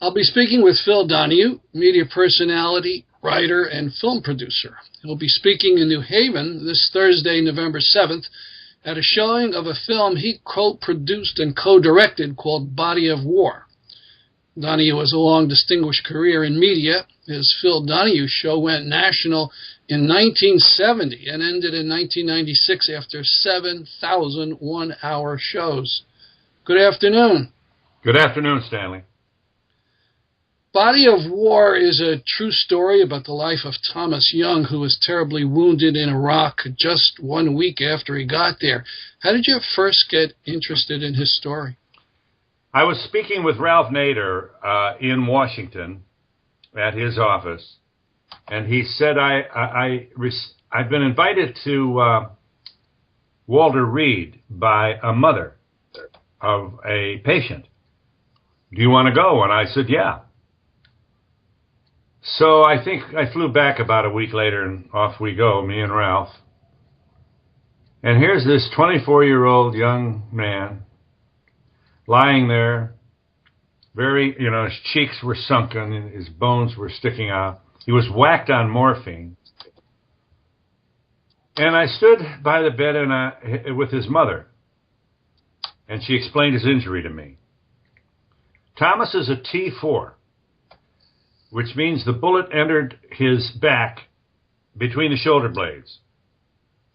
I'll be speaking with Phil Donahue, media personality, writer, and film producer. He'll be speaking in New Haven this Thursday, November 7th, at a showing of a film he co-produced and co-directed called Body of War. Donahue has a long, distinguished career in media. His Phil Donahue show went national in 1970 and ended in 1996 after 7,000 one-hour shows. Good afternoon. Good afternoon, Stanley. Body of War is a true story about the life of Thomas Young, who was terribly wounded in Iraq just 1 week after he got there. How did you first get interested in his story? I was speaking with Ralph Nader in Washington at his office, and he said, I've been invited to Walter Reed by a mother of a patient. Do you want to go? And I said, yeah. So I think I flew back about a week later, and off we go, me and Ralph. And here's this 24-year-old young man lying there, very, his cheeks were sunken, and his bones were sticking out. He was whacked on morphine. And I stood by the bed with his mother, and she explained his injury to me. Thomas is a T4. Which means the bullet entered his back between the shoulder blades.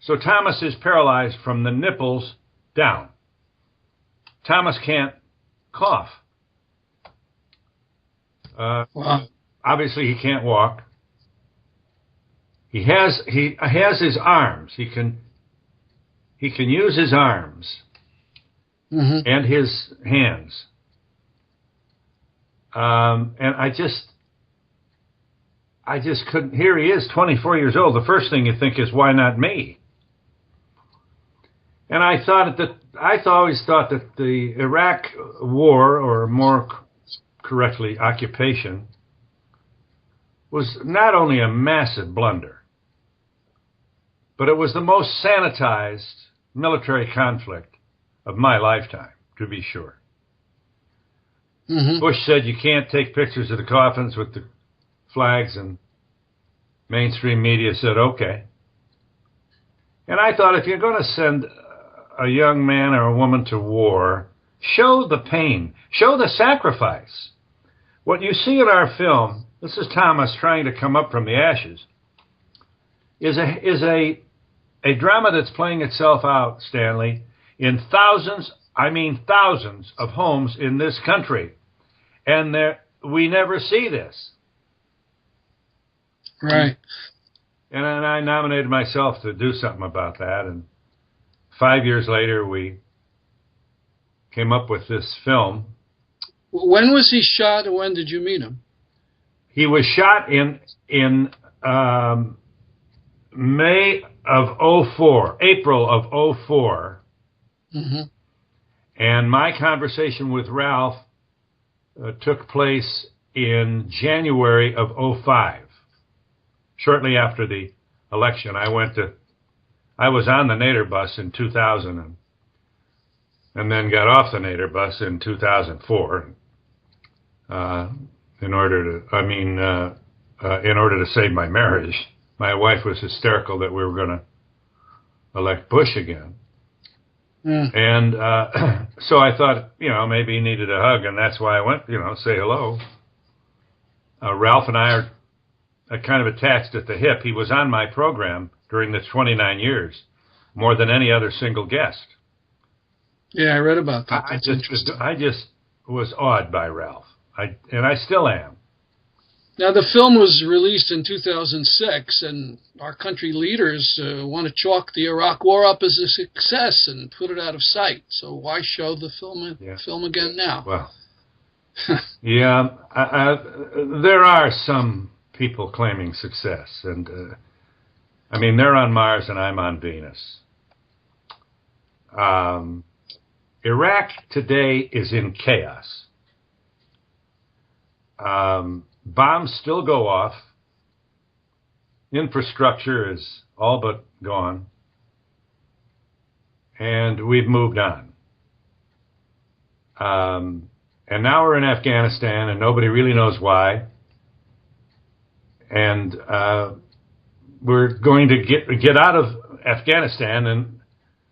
So Thomas is paralyzed from the nipples down. Thomas can't cough. Wow. Obviously, he can't walk. He has his arms. He can use his arms and his hands. And I just couldn't. Here he is, 24 years old. The first thing you think is, why not me? And I always thought that the Iraq war, or more correctly, occupation, was not only a massive blunder, but it was the most sanitized military conflict of my lifetime, to be sure. Bush said you can't take pictures of the coffins with the flags, and mainstream media said, okay. And I thought, if you're going to send a young man or a woman to war, show the pain, show the sacrifice. What you see in our film, this is Thomas trying to come up from the ashes, is a drama that's playing itself out, Stanley, in thousands of homes in this country. And we never see this. Right. And I nominated myself to do something about that. And 5 years later, we came up with this film. When was he shot, and when did you meet him? He was shot in May of April of 04. And my conversation with Ralph took place in January of 05. Shortly after the election, I was on the Nader bus in 2000 and then got off the Nader bus in 2004 in order to save my marriage. My wife was hysterical that we were going to elect Bush again. And so I thought, maybe he needed a hug, and that's why I went, say hello. Ralph and I are kind of attached at the hip. He was on my program during the 29 years, more than any other single guest. Yeah, I read about that. I just was awed by Ralph, and I still am. Now, the film was released in 2006, and our country leaders want to chalk the Iraq War up as a success and put it out of sight. So why show the film again now? Well, yeah, there are some people claiming success, and they're on Mars and I'm on Venus. Iraq today is in chaos. Bombs still go off. Infrastructure is all but gone. And we've moved on. And now we're in Afghanistan, and nobody really knows why. And we're going to get out of Afghanistan, and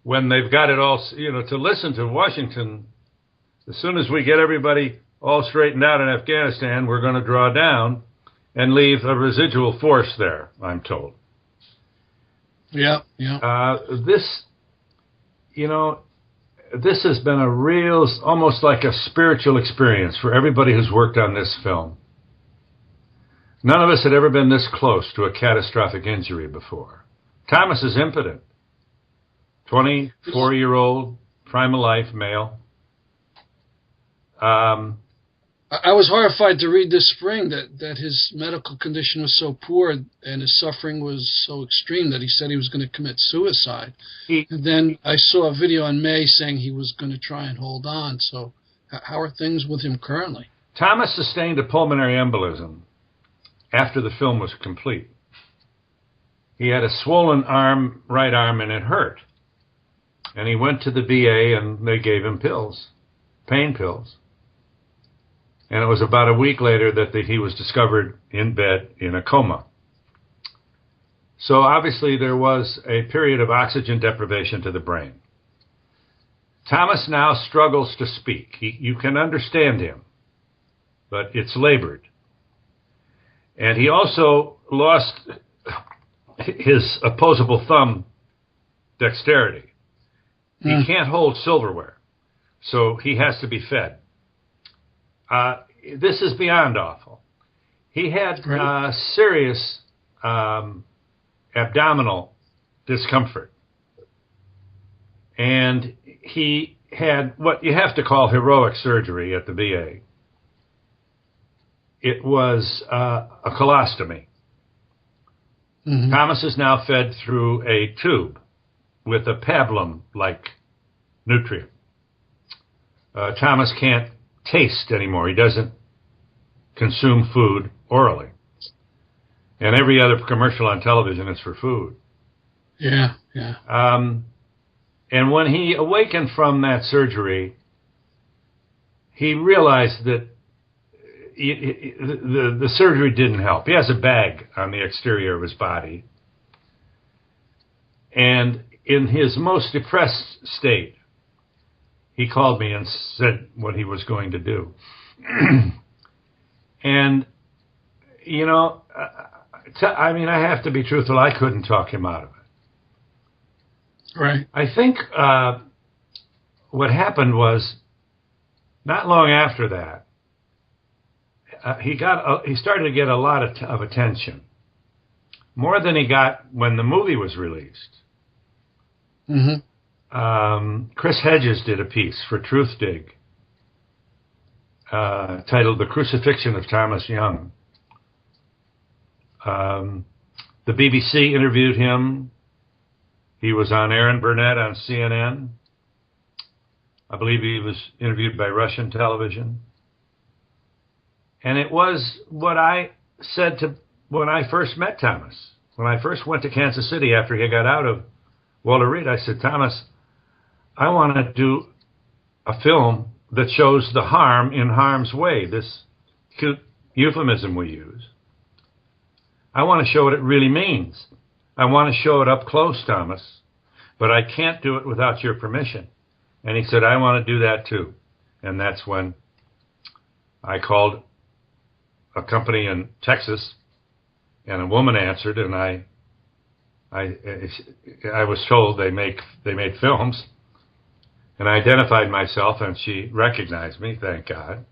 when they've got it all, to listen to Washington, as soon as we get everybody all straightened out in Afghanistan, we're going to draw down and leave a residual force there, I'm told. Yeah. This has been a real, almost like a spiritual experience for everybody who's worked on this film. None of us had ever been this close to a catastrophic injury before. Thomas is impotent. 24-year-old, prime of life, male. I was horrified to read this spring that his medical condition was so poor and his suffering was so extreme that he said he was going to commit suicide. And then I saw a video in May saying he was going to try and hold on. So how are things with him currently? Thomas sustained a pulmonary embolism after the film was complete. He had a swollen right arm, and it hurt. And he went to the VA, and they gave him pills, pain pills. And it was about a week later that he was discovered in bed in a coma. So obviously there was a period of oxygen deprivation to the brain. Thomas now struggles to speak. You can understand him, but it's labored. And he also lost his opposable thumb dexterity. He can't hold silverware, so he has to be fed. This is beyond awful. He had serious abdominal discomfort. And he had what you have to call heroic surgery at the VA. It was a colostomy. Mm-hmm. Thomas is now fed through a tube with a pablum-like nutrient. Thomas can't taste anymore. He doesn't consume food orally. And every other commercial on television is for food. Yeah. And when he awakened from that surgery, he realized that the surgery didn't help. He has a bag on the exterior of his body. And in his most depressed state, he called me and said what he was going to do. And, I have to be truthful. I couldn't talk him out of it. Right. I think what happened was, not long after that, he started to get a lot of attention, more than he got when the movie was released. Mm-hmm. Chris Hedges did a piece for Truthdig titled "The Crucifixion of Thomas Young." The BBC interviewed him. He was on Aaron Burnett on CNN. I believe he was interviewed by Russian television. And it was what I said when I first met Thomas. When I first went to Kansas City after he got out of Walter Reed, I said, Thomas, I want to do a film that shows the harm in harm's way, this cute euphemism we use. I want to show what it really means. I want to show it up close, Thomas, but I can't do it without your permission. And he said, I want to do that too. And that's when I called a company in Texas, and a woman answered, and I was told they made films, and I identified myself, and she recognized me, thank God.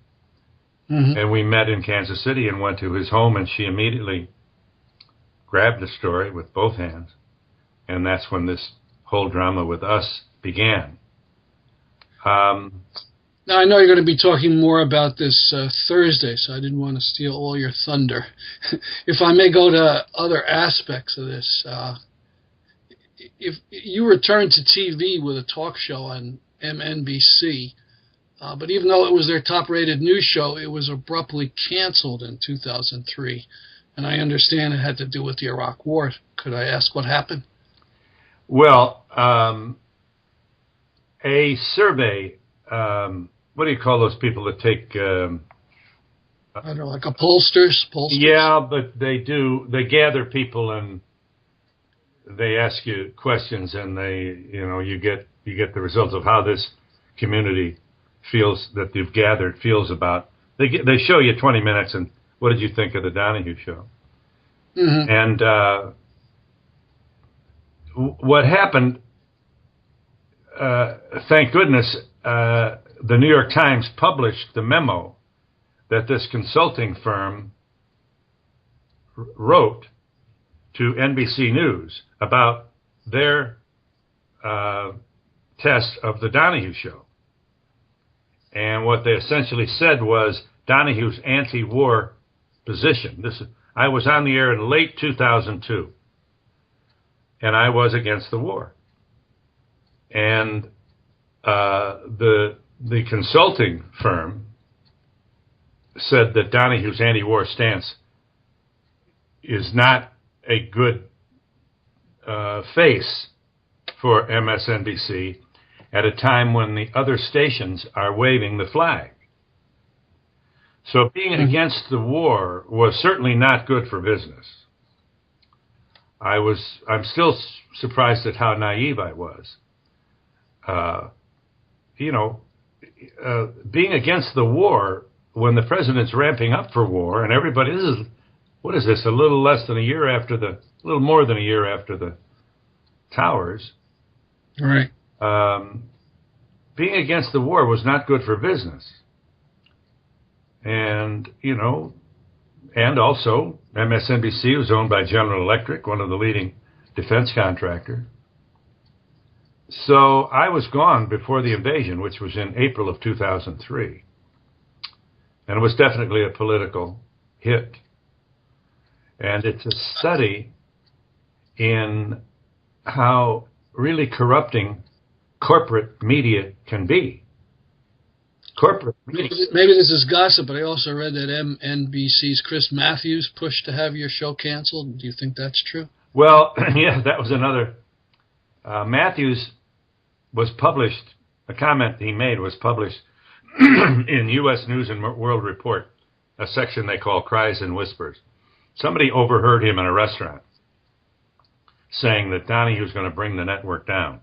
Mm-hmm. And we met in Kansas City and went to his home, and she immediately grabbed the story with both hands, and that's when this whole drama with us began. Now, I know you're going to be talking more about this Thursday, so I didn't want to steal all your thunder. If I may go to other aspects of this, if you returned to TV with a talk show on MNBC, but even though it was their top-rated news show, it was abruptly canceled in 2003, and I understand it had to do with the Iraq War. Could I ask what happened? Well, a survey what do you call those people that take? I don't know, like pollsters. Yeah, but they gather people and they ask you questions, and you get the results of how this community feels that you've gathered feels about. They show you 20 minutes, and what did you think of the Donahue show? Mm-hmm. And what happened? Thank goodness, the New York Times published the memo that this consulting firm wrote to NBC News about their test of the Donahue show. And what they essentially said was Donahue's anti-war position. I was on the air in late 2002, and I was against the war. And the consulting firm said that Donahue's anti-war stance is not a good face for MSNBC at a time when the other stations are waving the flag. So being against the war was certainly not good for business. I'm still surprised at how naive I was. Being against the war when the president's ramping up for war and everybody, what is this, a little more than a year after the towers. Right. Being against the war was not good for business. And, and also MSNBC was owned by General Electric, one of the leading defense contractors. So I was gone before the invasion, which was in April of 2003. And it was definitely a political hit. And it's a study in how really corrupting corporate media can be. Corporate media. Maybe this is gossip, but I also read that MNBC's Chris Matthews pushed to have your show canceled. Do you think that's true? Well, yeah, that was another. Matthews was published, a comment he made was published in U.S. News and World Report, a section they call Cries and Whispers. Somebody overheard him in a restaurant saying that Donahue was going to bring the network down.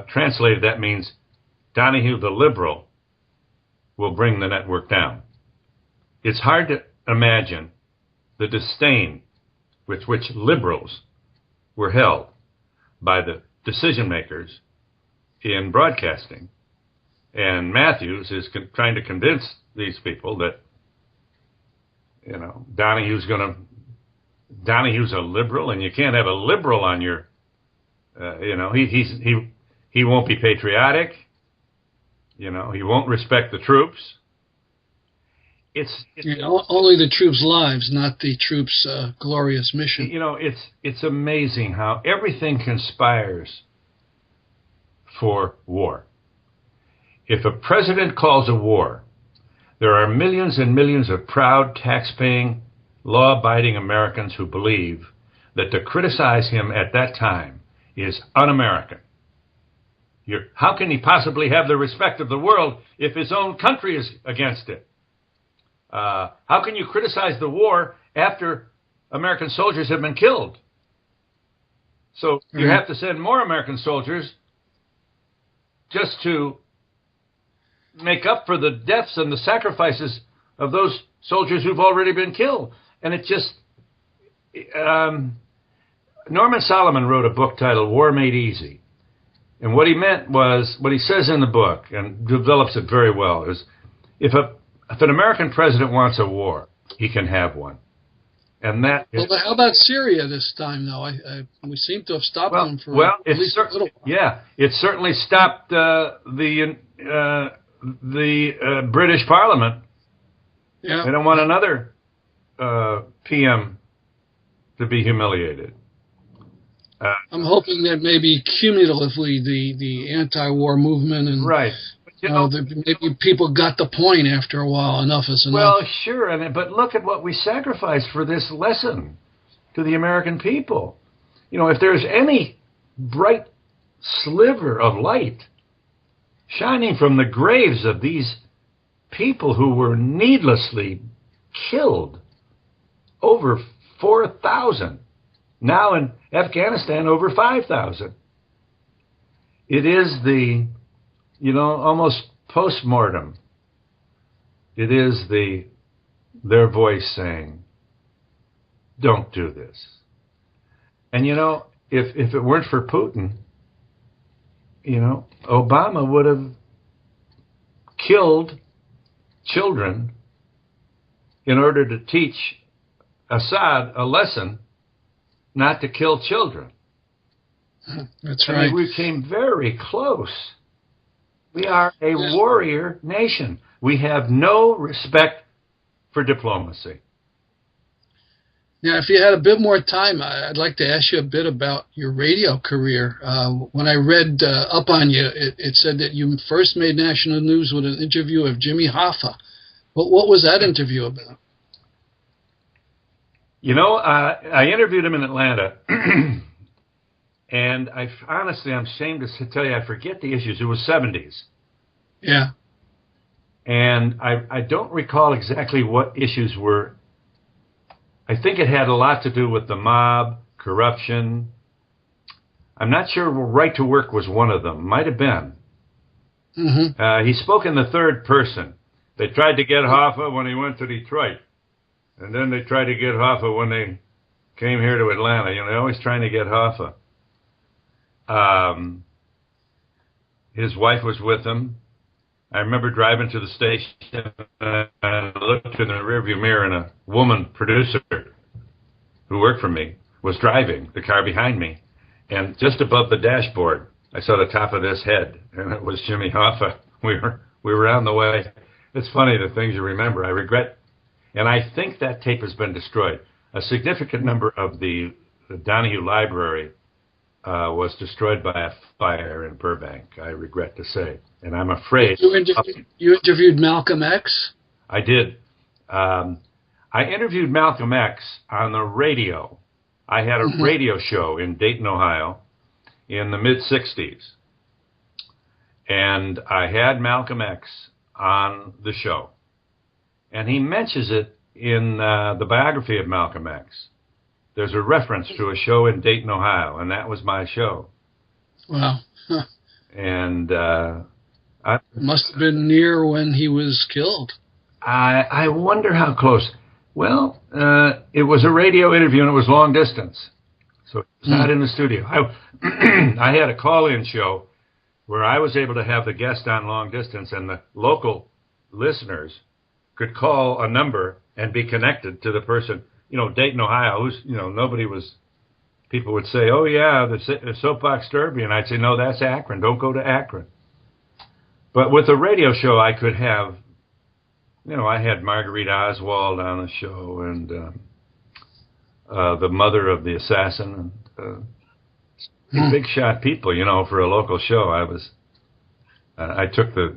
Translated, that means Donahue, the liberal, will bring the network down. It's hard to imagine the disdain with which liberals were held by the decision makers in broadcasting. And Matthews is trying to convince these people that, Donahue's a liberal, and you can't have a liberal on your, he won't be patriotic. He won't respect the troops. It's only the troops' lives, not the troops' glorious mission. It's amazing how everything conspires for war. If a president calls a war, there are millions and millions of proud, tax-paying, law-abiding Americans who believe that to criticize him at that time is un-American. How can he possibly have the respect of the world if his own country is against it? How can you criticize the war after American soldiers have been killed? So you have to send more American soldiers just to make up for the deaths and the sacrifices of those soldiers who've already been killed. And it just... Norman Solomon wrote a book titled War Made Easy. And what he meant was, what he says in the book, and develops it very well, is if an American president wants a war, he can have one. And that is... Well, how about Syria this time, though? We seem to have stopped them for at least a little while. Yeah, it certainly stopped the British Parliament. Yeah. They don't want another PM to be humiliated. I'm hoping that maybe cumulatively the anti-war movement and right. Maybe people got the point after a while. Enough is enough. Well, sure, but look at what we sacrificed for this lesson to the American people. If there's any bright sliver of light shining from the graves of these people who were needlessly killed. Over 4,000. Now in Afghanistan, over 5,000. It is the, almost post-mortem. It is their voice saying, don't do this. And, if it weren't for Putin, Obama would have killed children in order to teach Assad a lesson not to kill children. That's right. I mean, we came very close. We are a warrior nation. We have no respect for diplomacy. Now, if you had a bit more time, I'd like to ask you a bit about your radio career. When I read up on you, it said that you first made national news with an interview of Jimmy Hoffa. What was that interview about? I interviewed him in Atlanta, and honestly, I'm ashamed to tell you, I forget the issues. It was 70s. Yeah. And I don't recall exactly what issues were. I think it had a lot to do with the mob, corruption. I'm not sure right to work was one of them. Might have been. Mm-hmm. He spoke in the third person. They tried to get Hoffa when he went to Detroit. And then they tried to get Hoffa when they came here to Atlanta. They're always trying to get Hoffa. His wife was with him. I remember driving to the station and I looked in the rearview mirror and a woman producer who worked for me was driving the car behind me. And just above the dashboard, I saw the top of this head, and it was Jimmy Hoffa. We were on the way. It's funny, the things you remember. I regret. And I think that tape has been destroyed. A significant number of the Donahue library was destroyed by a fire in Burbank, I regret to say. And I'm afraid... You interviewed Malcolm X? I did. I interviewed Malcolm X on the radio. I had a radio show in Dayton, Ohio in the mid-'60s. And I had Malcolm X on the show. And he mentions it in the biography of Malcolm X. There's a reference to a show in Dayton, Ohio, and that was my show. Wow. Huh. And it must have been near when he was killed. I wonder how close. Well, it was a radio interview, and it was long distance. So it was not in the studio. I had a call-in show where I was able to have the guest on long distance, and the local listeners could call a number and be connected to the person. Dayton, Ohio, who's, people would say, oh, yeah, the Soapbox Derby. And I'd say, no, that's Akron. Don't go to Akron. But with a radio show, I could have, I had Marguerite Oswald on the show and the mother of the assassin. Big shot people, for a local show. I took the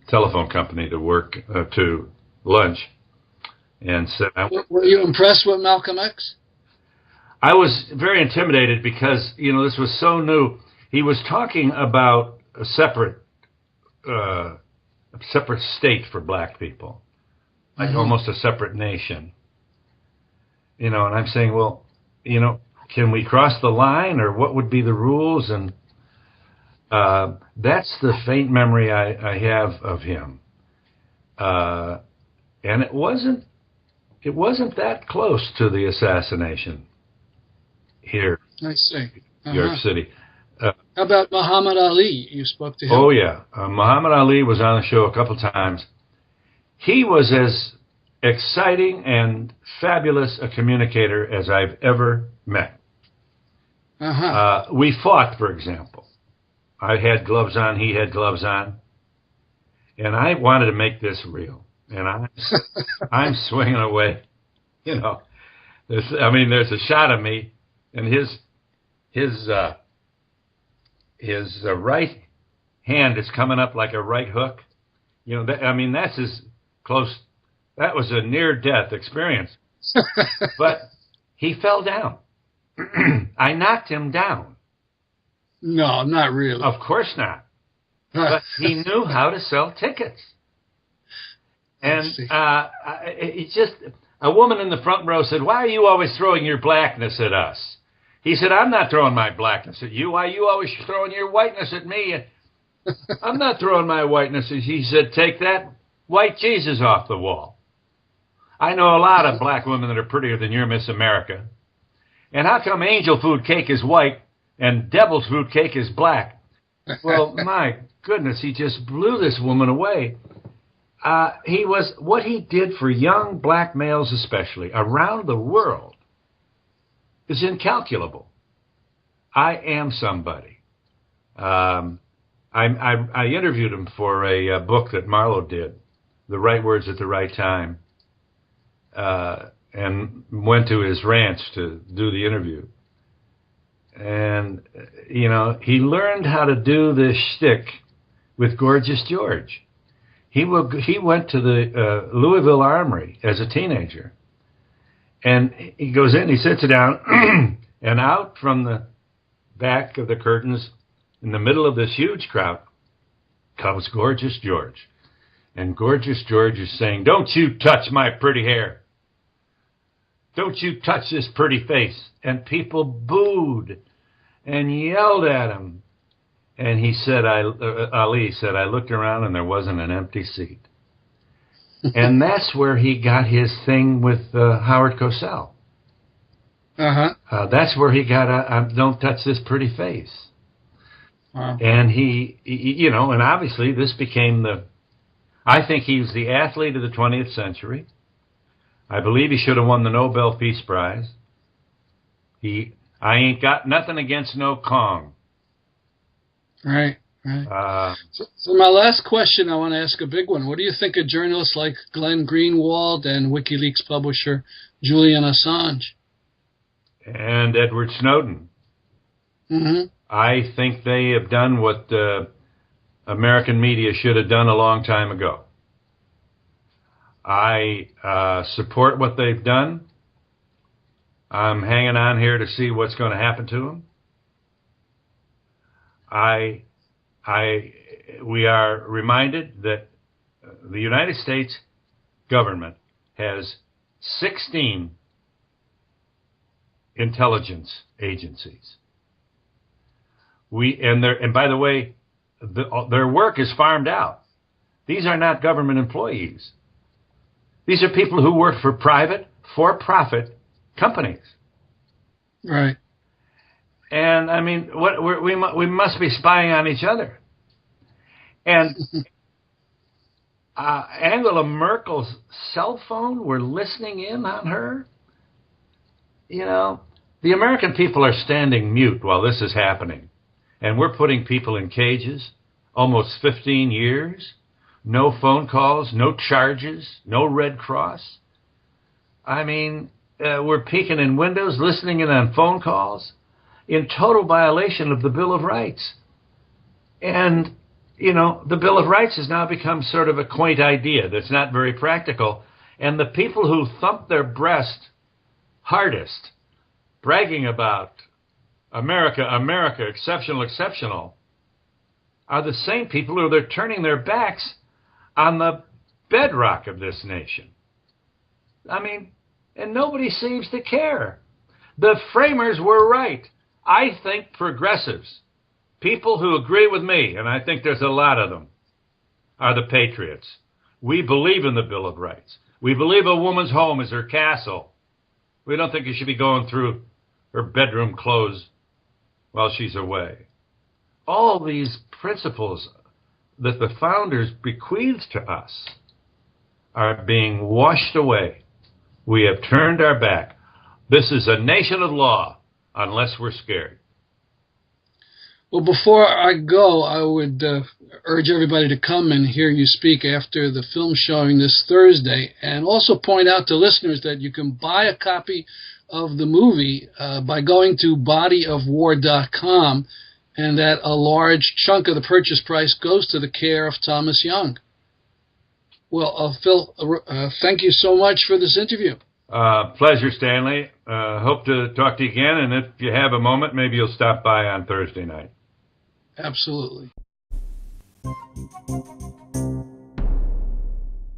telephone company to work, to lunch. And said, were you impressed with Malcolm X? I was very intimidated because, this was so new. He was talking about a separate state for black people, like almost a separate nation. And I'm saying, well, can we cross the line, or what would be the rules? And that's the faint memory I have of him. And it wasn't that close to the assassination here. I see. New York City. How about Muhammad Ali? You spoke to him. Oh, yeah. Muhammad Ali was on the show a couple times. He was as exciting and fabulous a communicator as I've ever met. We fought, for example. I had gloves on, he had gloves on. And I wanted to make this real. And I'm swinging away, There's a shot of me, and his right hand is coming up like a right hook. That's as close. That was a near-death experience. But he fell down. I knocked him down. No, not really. Of course not. but he knew how to sell tickets. And it's just, a woman in the front row said, "Why are you always throwing your blackness at us?" He said, "I'm not throwing my blackness at you. Why are you always throwing your whiteness at me?" "I'm not throwing my whiteness." He said, "Take that white Jesus off the wall. I know a lot of black women that are prettier than your Miss America. And how come angel food cake is white and devil's food cake is black?" Well, my goodness, he just blew this woman away. What he did for young black males especially around the world is incalculable. I Am Somebody. I interviewed him for a book that Marlowe did, The Right Words at the Right Time, and went to his ranch to do the interview. And, he learned how to do this shtick with Gorgeous George. He went to the Louisville Armory as a teenager. And he goes in, he sits down, and out from the back of the curtains, in the middle of this huge crowd, comes Gorgeous George. And Gorgeous George is saying, "Don't you touch my pretty hair. Don't you touch this pretty face." And people booed and yelled at him. And he said, Ali said, "I looked around and there wasn't an empty seat." And that's where he got his thing with Howard Cosell. That's where he got "Don't touch this pretty face." And he, and obviously this became I think he was the athlete of the 20th century. I believe he should have won the Nobel Peace Prize. I ain't got nothing against no Kong. Right. So my last question, I want to ask a big one. What do you think of journalists like Glenn Greenwald and WikiLeaks publisher Julian Assange? And Edward Snowden. Mm-hmm. I think they have done what American media should have done a long time ago. I support what they've done. I'm hanging on here to see what's going to happen to them. We are reminded that the United States government has 16 intelligence agencies. And by the way, their work is farmed out. These are not government employees. These are people who work for private, for-profit companies. Right. And I mean, we must be spying on each other. And Angela Merkel's cell phone, we're listening in on her. The American people are standing mute while this is happening. And we're putting people in cages, almost 15 years. No phone calls, no charges, no Red Cross. I mean, we're peeking in windows, listening in on phone calls, in total violation of the Bill of Rights. And, the Bill of Rights has now become sort of a quaint idea that's not very practical. And the people who thump their breast hardest, bragging about America, America, exceptional, exceptional, are the same people who are turning their backs on the bedrock of this nation. I mean, and nobody seems to care. The framers were right. I think progressives, people who agree with me, and I think there's a lot of them, are the patriots. We believe in the Bill of Rights. We believe a woman's home is her castle. We don't think you should be going through her bedroom clothes while she's away. All these principles that the founders bequeathed to us are being washed away. We have turned our back. This is a nation of law, unless we're scared. Well, before I go, I would urge everybody to come and hear you speak after the film showing this Thursday, and also point out to listeners that you can buy a copy of the movie by going to bodyofwar.com, and that a large chunk of the purchase price goes to the care of Thomas Young. Well, Phil, thank you so much for this interview. Pleasure, Stanley. Hope to talk to you again, and if you have a moment, maybe you'll stop by on Thursday night. Absolutely.